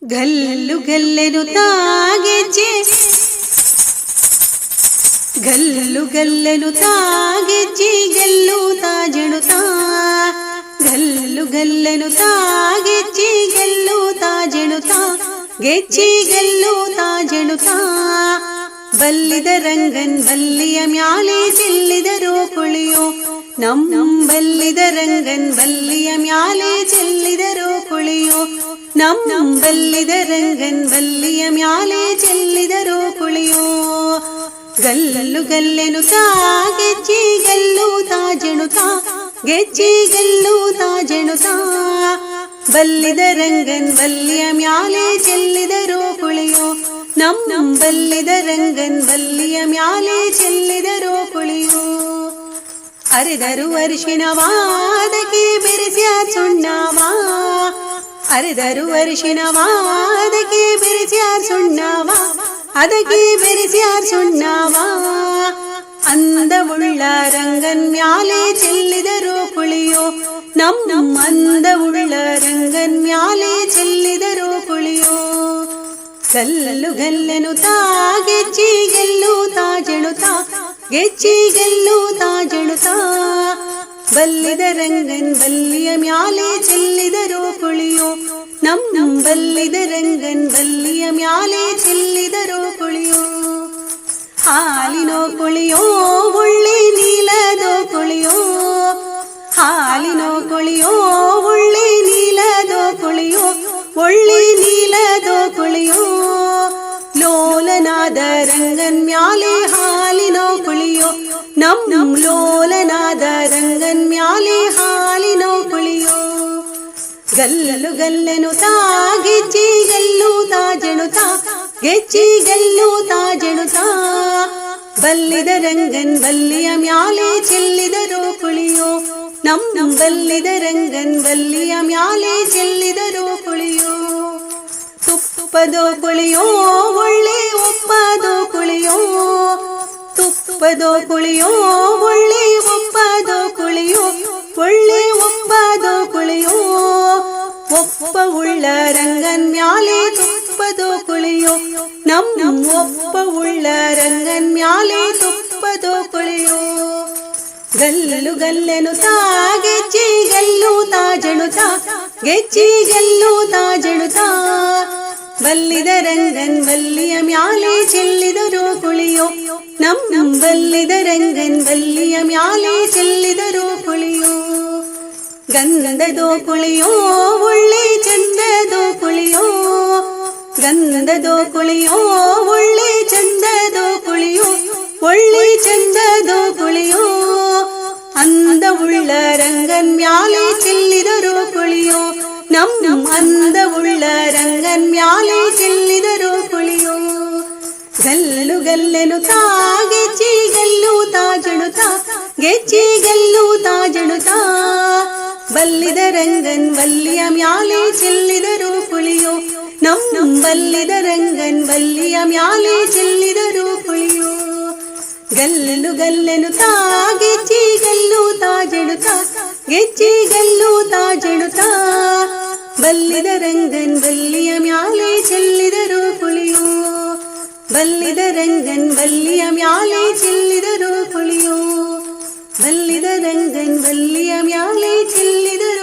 ಗಲ್ಲು ಗಲ್ಲೆನುತ್ತಾ ಗೆಜ್ಜೆ ಗಲ್ಲು ಗಲ್ಲೆನುತ್ತಾ ಗೆಜ್ಜೆ ಗೆಲ್ಲುತ್ತಾ ಜಣುತ್ತಾ ಗಲ್ಲು ಗಲ್ಲೆನುತ್ತಾ ಗೆಜ್ಜೆ ಗೆಲ್ಲುತ್ತಾ ಜಣುತ್ತಾ ಗೆಜ್ಜೆ ಗೆಲ್ಲುತ್ತಾ ಜಣುತ್ತಾ ಬಲ್ಲಿದ ರಂಗನ್ ಬಲ್ಲಿಯ ಮ್ಯಾಲೆ ಚೆಲ್ಲಿದರೋ ಕುಳಿಯೋ ಬಲ್ಲಿದ ರಂಗನ್ ಬಲ್ಲಿಯ ಮ್ಯಾಲೆ ಚೆಲ್ಲಿದರೋ ಕುಳಿಯೋ ಬಲ್ಲಿದ ರಂಗನ್ ಬಲ್ಲಿಯ ಮ್ಯಾಲೆ ಚೆಲ್ಲಿದರೋ ಕುಳಿಯೋ ಗಲ್ಲು ಗಲ್ಲೆನುತ್ತಾ ಗೆಜ್ಜೆ ಗೆಲ್ಲುತ್ತಾ ಜಣುತ್ತಾ ಗೆಜ್ಜೆ ಗೆಲ್ಲುತ್ತಾ ಜಣುತ್ತಾ ಬಲ್ಲಿದ ರಂಗನ್ ಬಲ್ಲಿಯ ಮ್ಯಾಲೆ ಚೆಲ್ಲಿದರೋ ಕುಳಿಯೋ ಬಲ್ಲಿದ ರಂಗನ್ ಬಲ್ಲಿಯ ಮ್ಯಾಲೆ ಚೆಲ್ಲಿದರೋ ಕುಳಿಯೋ ಅರೆದರು ಅರಿಶಿಣವಾದಕ್ಕೆ ಬೆರೆಸ್ಯ ಸುಣ್ಣವಾ ಅರೆದರು ಅರಿಶಿಣವಾದಕ್ಕೆ ಬೆರೆಸ್ಯ ಸುಣ್ಣವಾ ಅದಕ್ಕೆ ಬೆರೆಸ್ಯ ಸುಣ್ಣವಾ ಅಂದವುಳ್ಳ ರಂಗನ್ ಮ್ಯಾಲೆ ಚೆಲ್ಲಿದರೋ ಕುಳಿಯೋ ಅಂದವುಳ್ಳ ರಂಗನ್ ಮ್ಯಾಲೆ ಚೆಲ್ಲಿದರೋ ಕುಳಿಯೋ ಗಲ್ಲು ಗಲ್ಲೆನುತ್ತಾ ಗೆಜ್ಜೆ ಗೆಲ್ಲುತ್ತಾ ಜಣುತ್ತಾ ಗೆಜ್ಜೆ ಗೆಲ್ಲುತ್ತಾ ಜಣುತ್ತಾ ಬಲ್ಲಿದ ರಂಗನ್ ಬಲ್ಲಿಯ ಮ್ಯಾಲೆ ಚೆಲ್ಲಿದರೋ ಕುಳಿಯೋ ಬಲ್ಲಿದ ರಂಗನ್ ಬಲ್ಲಿಯ ಮ್ಯಾಲೆ ಚೆಲ್ಲಿದರೋ ಕುಳಿಯೋ ಹಾಲಿನೋ ಕುಳಿಯೋ ಒಳ್ಳೆ ನೀಲದೋ ಕುಳಿಯೋ ಹಾಲಿನೋ ಕುಳಿಯೋ ಒಳ್ಳೆ ನೀಲದೋ ಕುಳಿಯೋ ಒಳ್ಳೆ ನೀಲದೋ ಕುಳಿಯೋ ಲೋಲನಾದ ರಂಗನ್ ಮ್ಯಾಲೆ ಹಾಲಿನೋ ಕುಳಿಯೋ ಲೋಲನಾದ ರಂಗನ್ ಮ್ಯಾಲೆ ಹಾಲಿನೋ ಕುಳಿಯೋ ಗಲ್ಲು ಗಲ್ಲೆನುತ್ತಾ ಗೆಜ್ಜೆ ಗೆಲ್ಲುತ್ತಾ ಜಣುತ್ತಾ ಗೆಜ್ಜೆ ಗೆಲ್ಲುತ್ತಾ ಜಣುತ್ತಾ ಬಲ್ಲಿದ ರಂಗನ್ ಬಲ್ಲಿಯ ಮ್ಯಾಲೆ ಚೆಲ್ಲಿದರೋ ಕುಳಿಯೋ ಬಲ್ಲಿದ ರಂಗನ್ ಬಲ್ಲಿಯ ಮ್ಯಾಲೆ ಚೆಲ್ಲಿದರೋ ಕುಳಿಯೋ ತುಪ್ಪದೋ ಕುಳಿಯೋ ಒಳ್ಳೆ ಒಪ್ಪದೋ ಕುಳಿಯೋ ತುಪ್ಪದೋ ಕುಳಿಯೋ ಒಳ್ಳೆ ಒಪ್ಪದೋ ಕುಳಿಯೋ ಒಳ್ಳೆ ಒಪ್ಪದೋ ಕುಳಿಯೋ ಒಪ್ಪ ಉಳ್ಳ ರಂಗನ್ ಮ್ಯಾಲೆ ತುಪ್ಪದೋ ಕುಳಿಯೋ ಒಪ್ಪ ಉಳ್ಳ ರಂಗನ್ ಮ್ಯಾಲೆ ತುಪ್ಪದೋ ಕುಳಿಯೋ ಗಲ್ಲು ಗಲ್ಲೆನುತ್ತಾ ಗೆಜ್ಜೆ ಗೆಲ್ಲುತ್ತಾ ಜಣುತ್ತಾ ಗೆಜ್ಜೆ ಗೆಲ್ಲುತ್ತಾ ಜಣುತ್ತಾ ಬಲ್ಲಿದ ರಂಗನ್ ಬಲ್ಲಿಯ ಮ್ಯಾಲೆ ಚೆಲ್ಲಿದರೋ ಕುಳಿಯೋ ಬಲ್ಲಿದ ರಂಗನ್ ಬಲ್ಲಿಯ ಮ್ಯಾಲೆ ಚೆಲ್ಲಿದರೋ ಕುಳಿಯೋ ಗಂಧದೋ ಕುಳಿಯೋ ಒಳ್ಳೆ ಚಂದದೋ ಕುಳಿಯೋ ಗಂಧದೋ ಕುಳಿಯೋ ಒಳ್ಳೆ ಚಂದದೋ ಕುಳಿಯೋ ಒಳ್ಳೆ ಚಂದದೋ ಕುಳಿಯೋ ಅಂದವುಳ್ಳ ರಂಗನ್ ಮ್ಯಾಲೆ ಚೆಲ್ಲಿದರೋ ಕುಳಿಯೋ ಅಂದವುಳ್ಳ ರಂಗನ್ ಮ್ಯಾಲೆ ಚೆಲ್ಲಿದರೋ ಕುಳಿಯೋ ಗಲ್ಲು ಗಲ್ಲೆನುತ್ತಾ ಗೆಜ್ಜೆ ಗೆಲ್ಲುತ್ತಾ ಜಣುತ್ತಾ ಗೆಜ್ಜೆ ಗೆಲ್ಲುತ್ತಾ ಜಣುತ್ತಾ ಬಲ್ಲಿದ ರಂಗನ್ ಬಲ್ಲಿಯ ಮ್ಯಾಲೆ ಚೆಲ್ಲಿದರೋ ಕುಳಿಯೋ ಬಲ್ಲಿದ ರಂಗನ್ ಬಲ್ಲಿಯ ಮ್ಯಾಲೆ ಚೆಲ್ಲಿದರೋ ಕುಳಿಯೋ ಗಲ್ಲು ಗಲ್ಲೆನುತ್ತಾ ಗೆಜ್ಜೆ ಗೆಲ್ಲುತ್ತಾ ಜಣುತ್ತಾ ಗೆಜ್ಜೆ ಗೆಲ್ಲುತ್ತಾ ಜಣುತ್ತಾ ಬಲ್ಲಿದ ರಂಗನ್ ಬಲ್ಲಿಯ ಮ್ಯಾಲೆ ಚೆಲ್ಲಿದರೋ ಕುಳಿಯೋ ಬಲ್ಲಿದ ರಂಗನ್ ಬಲ್ಲಿಯ ಮ್ಯಾಲೆ ಚೆಲ್ಲಿದರೋ ಕುಳಿಯೋ ಬಲ್ಲಿದ ರಂಗನ್ ಬಲ್ಲಿಯ ಮ್ಯಾಲೆ ಚೆಲ್ಲಿದರೋ